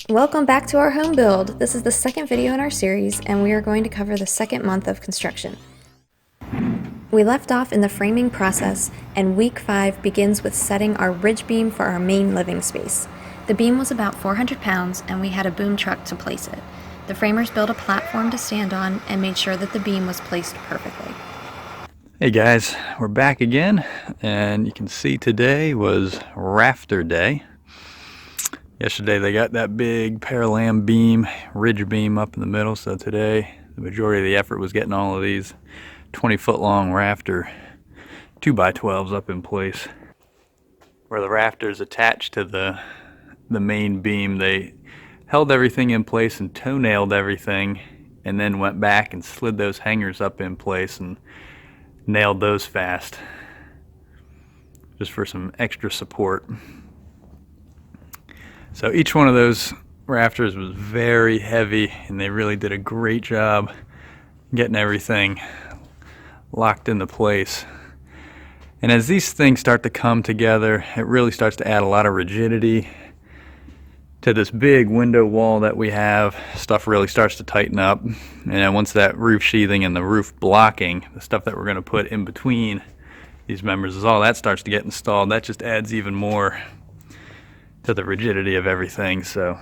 Welcome back to our home build. This is the second video in our series, and we are going to cover the second month of construction. We left off in the framing process, and week 5 begins with setting our ridge beam for our main living space. The beam was about 400 pounds, and we had a boom truck to place it. The framers built a platform to stand on and made sure that the beam was placed perfectly. Hey guys, we're back again, and you can see today was rafter day. Yesterday they got that big paralam beam, ridge beam up in the middle, so today the majority of the effort was getting all of these 20-foot long rafter 2x12s up in place. Where the rafters attached to the main beam, they held everything in place and toe-nailed everything, and then went back and slid those hangers up in place and nailed those fast just for some extra support. So each one of those rafters was very heavy, and they really did a great job getting everything locked into place. And as these things start to come together, it really starts to add a lot of rigidity to this big window wall that we have. Stuff really starts to tighten up, and then once that roof sheathing and the roof blocking, the stuff that we're going to put in between these members, as all that starts to get installed, that just adds even more to the rigidity of everything. So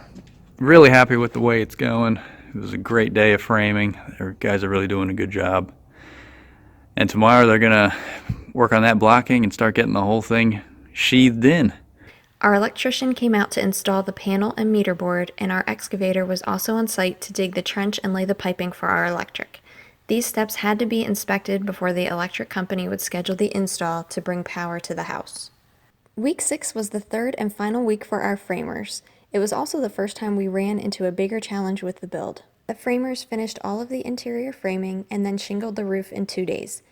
really happy with the way it's going. It was a great day of framing. Our guys are really doing a good job, and tomorrow they're going to work on that blocking and start getting the whole thing sheathed in. Our electrician came out to install the panel and meter board, and our excavator was also on site to dig the trench and lay the piping for our electric. These steps had to be inspected before the electric company would schedule the install to bring power to the house. Week 6 was the third and final week for our framers. It was also the first time we ran into a bigger challenge with the build. The framers finished all of the interior framing and then shingled the roof in 2 days.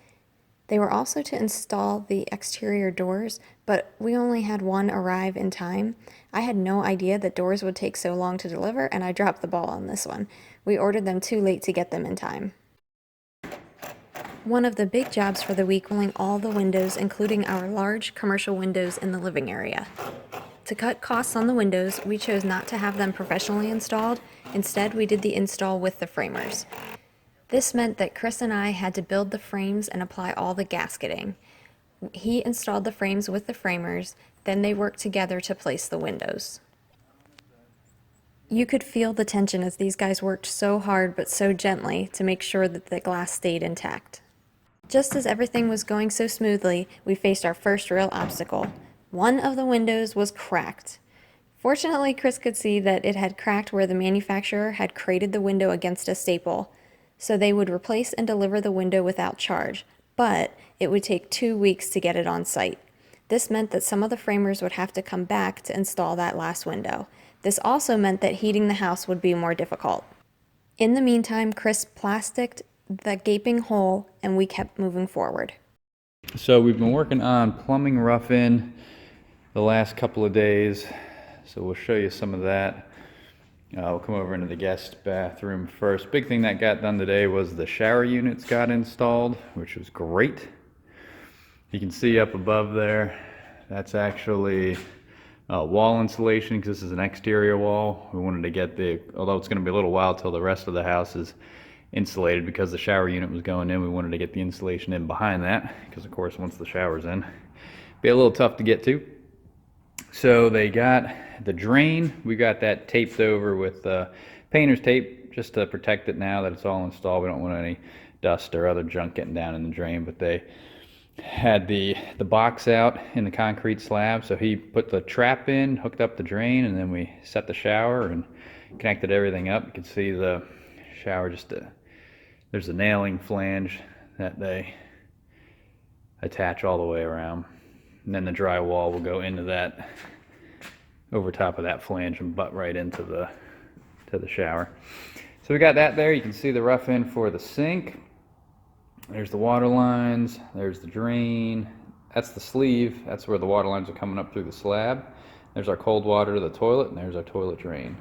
They were also to install the exterior doors, but we only had one arrive in time. I had no idea that doors would take so long to deliver, and I dropped the ball on this one. We ordered them too late to get them in time. One of the big jobs for the week was installing all the windows, including our large commercial windows in the living area. To cut costs on the windows, we chose not to have them professionally installed. Instead, we did the install with the framers. This meant that Chris and I had to build the frames and apply all the gasketing. He installed the frames with the framers, then they worked together to place the windows. You could feel the tension as these guys worked so hard but so gently to make sure that the glass stayed intact. Just as everything was going so smoothly, we faced our first real obstacle. One of the windows was cracked. Fortunately, Chris could see that it had cracked where the manufacturer had crated the window against a staple, so they would replace and deliver the window without charge, but it would take 2 weeks to get it on site. This meant that some of the framers would have to come back to install that last window. This also meant that heating the house would be more difficult. In the meantime, Chris plasticked the gaping hole, and we kept moving forward. So we've been working on plumbing rough-in the last couple of days, so we'll show you some of that. We'll come over into the guest bathroom first. Big thing that got done today was the shower units got installed, which was great. You can see up above there, that's actually wall insulation, because this is an exterior wall. We wanted to get although it's going to be a little while till the rest of the house is insulated, because the shower unit was going in, we wanted to get the insulation in behind that, because of course once the shower's in, it'd be a little tough to get to. So they got the drain, we got that taped over with painter's tape just to protect it. Now that it's all installed, we don't want any dust or other junk getting down in the drain. But they had the box out in the concrete slab, so he put the trap in, hooked up the drain, and then we set the shower and connected everything up. You can see the shower, there's a nailing flange that they attach all the way around, and then the drywall will go into that, over top of that flange, and butt right into the shower. So we got that there. You can see the rough-in for the sink. There's the water lines, there's the drain, that's the sleeve, that's where the water lines are coming up through the slab. There's our cold water to the toilet, and there's our toilet drain.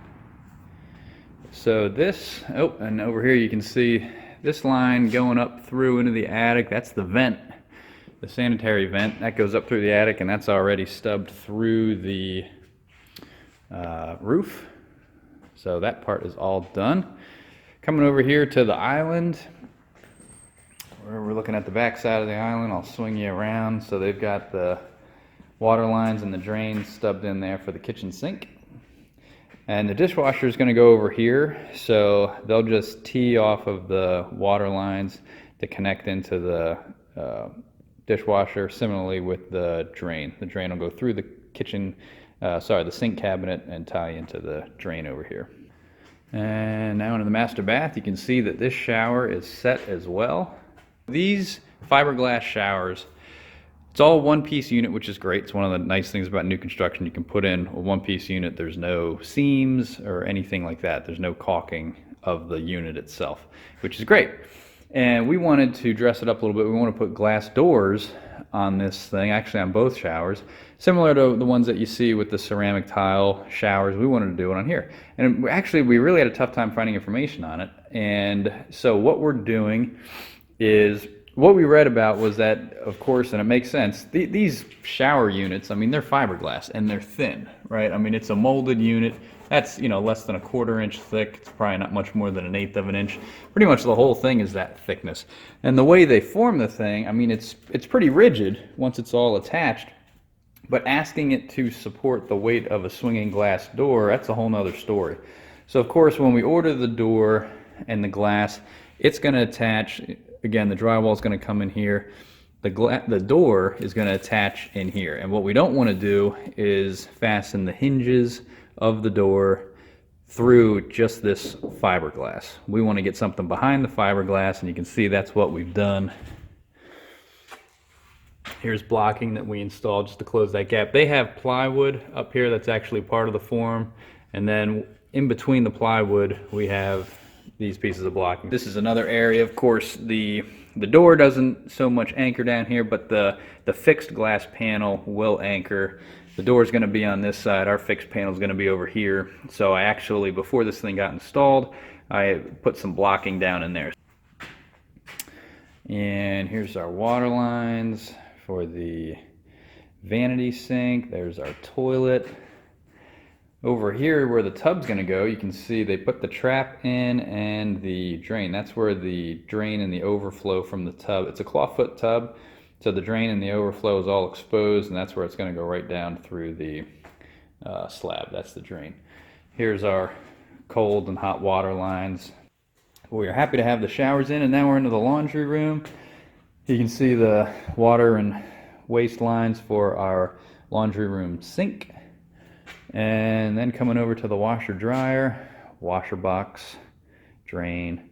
So this, and over here you can see this line going up through into the attic. That's the vent, the sanitary vent that goes up through the attic, and that's already stubbed through the roof. So that part is all done. Coming over here to the island, where we're looking at the back side of the island. I'll swing you around. So they've got the water lines and the drains stubbed in there for the kitchen sink. And the dishwasher is going to go over here, so they'll just tee off of the water lines to connect into the dishwasher. Similarly with the drain. The drain will go through the the sink cabinet and tie into the drain over here. And now into the master bath. You can see that this shower is set as well. These fiberglass showers, it's all one-piece unit, which is great. It's one of the nice things about new construction. You can put in a one-piece unit. There's no seams or anything like that. There's no caulking of the unit itself, which is great. And we wanted to dress it up a little bit. We want to put glass doors on this thing, actually on both showers, similar to the ones that you see with the ceramic tile showers. We wanted to do it on here. And actually, we really had a tough time finding information on it. And so what we're doing is, what we read about was that, of course, and it makes sense, these shower units, I mean, they're fiberglass and they're thin, right? I mean, it's a molded unit. That's, less than a 1/4 inch thick. It's probably not much more than 1/8 of an inch. Pretty much the whole thing is that thickness. And the way they form the thing, I mean, it's pretty rigid once it's all attached. But asking it to support the weight of a swinging glass door, that's a whole nother story. So, of course, when we order the door and the glass, it's going to attach. Again, the drywall is going to come in here. The door is going to attach in here. And what we don't want to do is fasten the hinges of the door through just this fiberglass. We want to get something behind the fiberglass, and you can see that's what we've done. Here's blocking that we installed just to close that gap. They have plywood up here that's actually part of the form, and then in between the plywood we have these pieces of blocking. This is another area, of course, the door doesn't so much anchor down here, but the fixed glass panel will anchor. The door is going to be on this side. Our fixed panel is going to be over here. So I actually, before this thing got installed, I put some blocking down in there. And here's our water lines for the vanity sink. There's our toilet. Over here where the tub's going to go, you can see they put the trap in and the drain. That's where the drain and the overflow from the tub. It's a clawfoot tub, so the drain and the overflow is all exposed, and that's where it's going to go right down through the slab. That's the drain. Here's our cold and hot water lines. We are happy to have the showers in, and now we're into the laundry room. You can see the water and waste lines for our laundry room sink. And then coming over to the washer dryer, washer box, drain,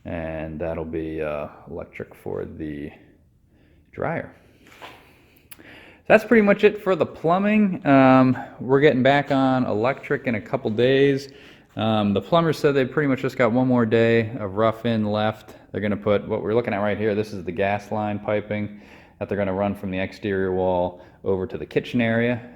and that'll be electric for the dryer. That's pretty much it for the plumbing. We're getting back on electric in a couple days. The plumber said they pretty much just got one more day of rough-in left. They're going to put what we're looking at right here. This is the gas line piping that they're going to run from the exterior wall over to the kitchen area.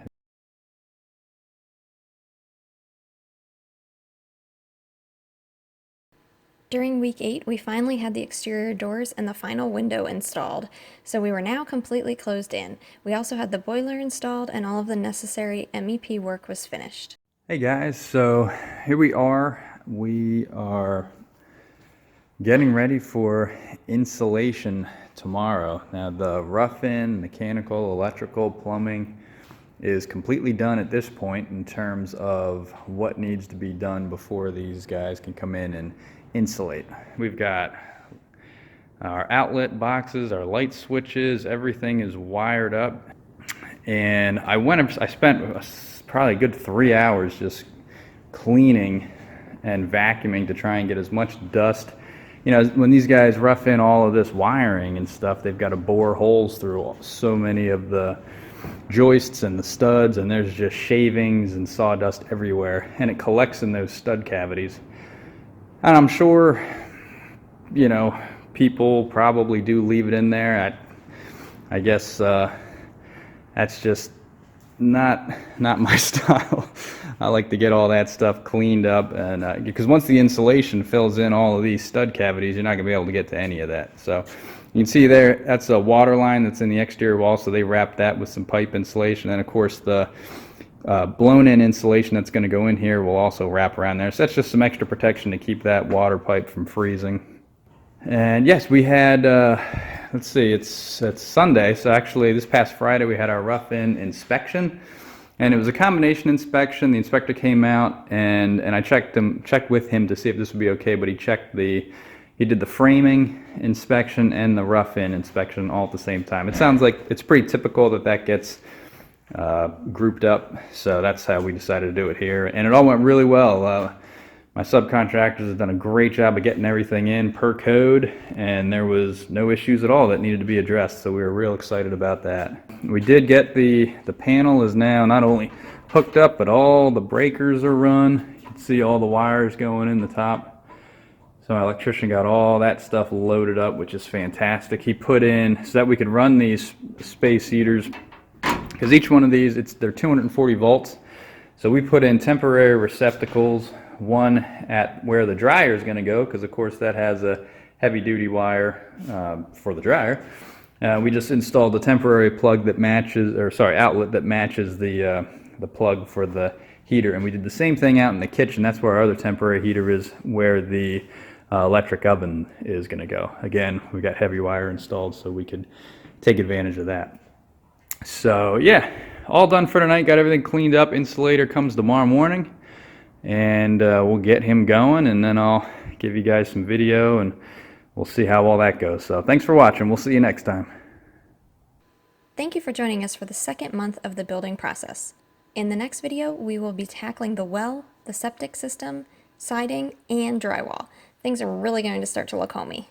During week 8, we finally had the exterior doors and the final window installed, so we were now completely closed in. We also had the boiler installed, and all of the necessary MEP work was finished. Hey guys, so here we are. We are getting ready for insulation tomorrow. Now the rough-in, mechanical, electrical, plumbing is completely done at this point in terms of what needs to be done before these guys can come in and insulate. We've got our outlet boxes, our light switches, everything is wired up. And I spent probably a good 3 hours just cleaning and vacuuming to try and get as much dust. When these guys rough in all of this wiring and stuff, they've got to bore holes through so many of the joists and the studs, and there's just shavings and sawdust everywhere, and it collects in those stud cavities. And I'm sure, people probably do leave it in there. I guess that's just not my style. I like to get all that stuff cleaned up, and because once the insulation fills in all of these stud cavities, you're not going to be able to get to any of that. So you can see there, that's a water line that's in the exterior wall, so they wrapped that with some pipe insulation. And of course the blown in insulation that's going to go in here will also wrap around there. So that's just some extra protection to keep that water pipe from freezing. And yes, we had, let's see, it's Sunday. So actually this past Friday we had our Roughin inspection. And it was a combination inspection. The inspector came out and I checked with him to see if this would be okay, but he did the framing inspection and the Roughin inspection all at the same time. It sounds like it's pretty typical that gets grouped up, so that's how we decided to do it here. And it all went really well. My subcontractors have done a great job of getting everything in per code, and there was no issues at all that needed to be addressed, so we were real excited about that. We did get the panel is now not only hooked up, but all the breakers are run. You can see all the wires going in the top. So my electrician got all that stuff loaded up, which is fantastic. He put in, so that we could run these space heaters, because each one of these, they're 240 volts. So we put in temporary receptacles, one at where the dryer is going to go, because of course that has a heavy duty wire for the dryer. We just installed a temporary plug that matches, or sorry, outlet that matches the plug for the heater. And we did the same thing out in the kitchen. That's where our other temporary heater is, where the electric oven is going to go. Again, we got heavy wire installed so we could take advantage of that. So yeah, all done for tonight. Got everything cleaned up. Insulator comes tomorrow morning, and we'll get him going, and then I'll give you guys some video, and we'll see how all that goes. So thanks for watching. We'll see you next time. Thank you for joining us for the second month of the building process. In the next video, we will be tackling the well, the septic system, siding, and drywall. Things are really going to start to look homey.